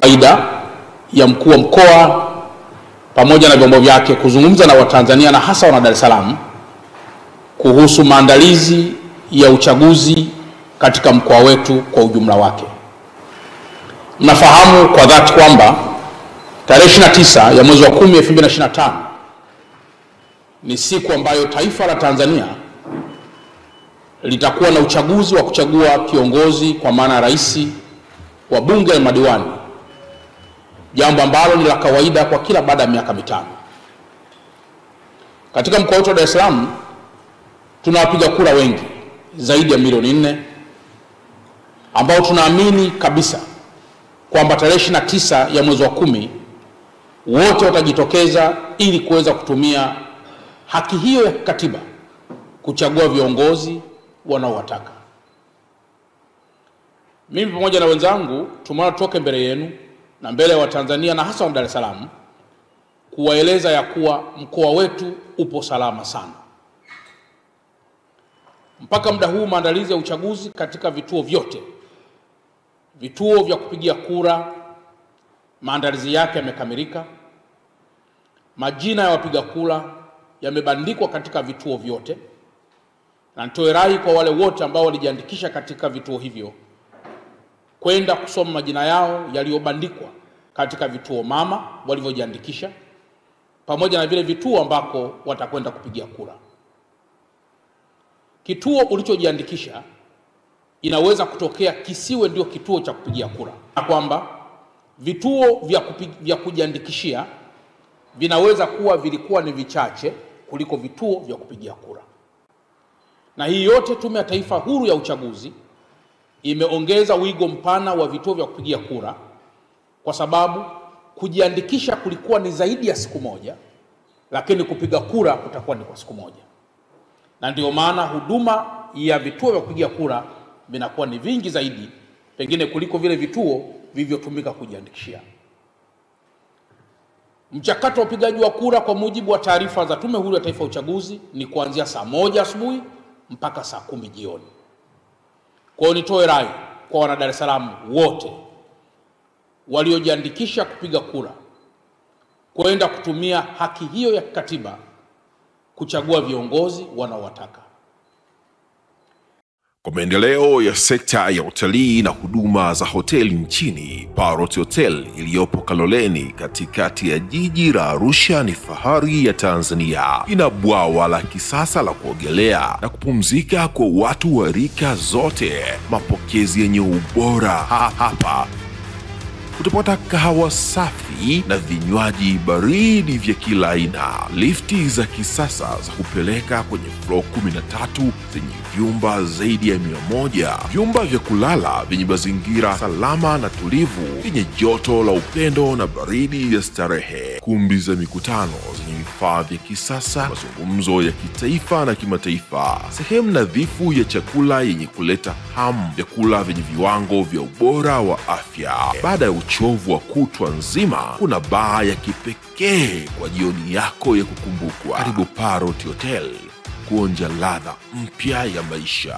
kawaida ya mkuu wa mkoa pamoja na vyombo vyake kuzungumza na Watanzania na hasa wana Dar es Salaam kuhusu maandalizi ya uchaguzi katika mkoa wetu kwa ujumla wake. Mnafahamu kwa dhati kwamba tarehe 29 ya mwezi wa 10 2025 ni siku ambayo taifa la Tanzania litakuwa na uchaguzi wa kuchagua kiongozi kwa maana rais, wa bunge na madiwani, jambo ambalo ni la kawaida kwa kila baada ya miaka mitano. Katika mkoa wetu wa Dar es Salaam tuna wapiga kura wengi zaidi ya milioni 4 ambao tunaamini kabisa kwamba tarehe 29 ya mwezi wa 10 wote watajitokeza ili kuweza kutumia haki hiyo ya katiba kuchagua viongozi wanaowataka. Mimi pamoja na wenzangu tutoke mbele yenu na mbele ya Watanzania na hasa wa Dar es Salaam kuwaeleza ya kuwa mkoa wetu upo salama sana. Mpaka muda huu maandalizi ya uchaguzi katika vituo vyote, vituo vya kupigia kura, maandalizi yake yamekamilika. Majina ya wapiga kura yamebandikwa katika vituo vyote, na nitoe rai kwa wale wote ambao walijiandikisha katika vituo hivyo kwenda kusoma majina yao yaliyobandikwa katika vituo mama walivyojiandikisha pamoja na vile vituo ambako watakwenda kupigia kura. Kituo ulichojiandikisha inaweza kutokea kisiwe ndio kituo cha kupigia kura, na kwamba vituo vya kujiandikishia vinaweza kuwa vilikuwa ni vichache kuliko vituo vya kupigia kura. Na hii yote Tume ya Taifa Huru ya Uchaguzi imeongeza wigo mpana wa vituo vya kupigia kura, kwa sababu kujiandikisha kulikuwa ni zaidi ya siku moja, lakini kupiga kura kutakuwa ni kwa siku moja. Na ndio maana huduma ya vituo vya kupigia kura vinakuwa ni vingi zaidi pengine kuliko vile vituo vilivyotumika kujiandikishia. Mchakato wa upigaji wa kura kwa mujibu wa taarifa za Tume Huru ya Taifa ya Uchaguzi ni kuanzia saa 1 asubuhi mpaka saa 10 jioni. Kwa hiyo nitoe rai kwa wana Dar es Salaam wote waliojiandikisha kupiga kura kwenda kutumia haki hiyo ya katiba kuchagua viongozi wanaowataka. Kwa maendeleo ya sekta ya utalii na huduma za hoteli nchini, Parrot Hotel iliyopo Kaloleni katikati ya jiji la Arusha ni fahari ya Tanzania. Ina bwawa la kisasa la kuogelea na kupumzika kwa watu wa rika zote, mapokezi yenye ubora. Hapa utapata kahawa safi na vinywaji baridi vya kila aina, lifti za kisasa za kupeleka kwenye floor 13 zenye vyumba zaidi ya 100, vyumba vya kulala vyenye mazingira salama na tulivu, vyenye joto la upendo na baridi ya starehe, kumbi za mikutano zenye vifaa vya kisasa, mazungumzo ya kitaifa na kimataifa, sehemu nadhifu ya chakula yenye kuleta hamu, vyakula vyenye viwango vya ubora wa afya. Baada ya uchovu wa kutwa nzima, kuna baa ya kipekee kwa jioni yako ya kukumbukwa. Karibu Parrot Hotel kuonja ladha mpya ya maisha.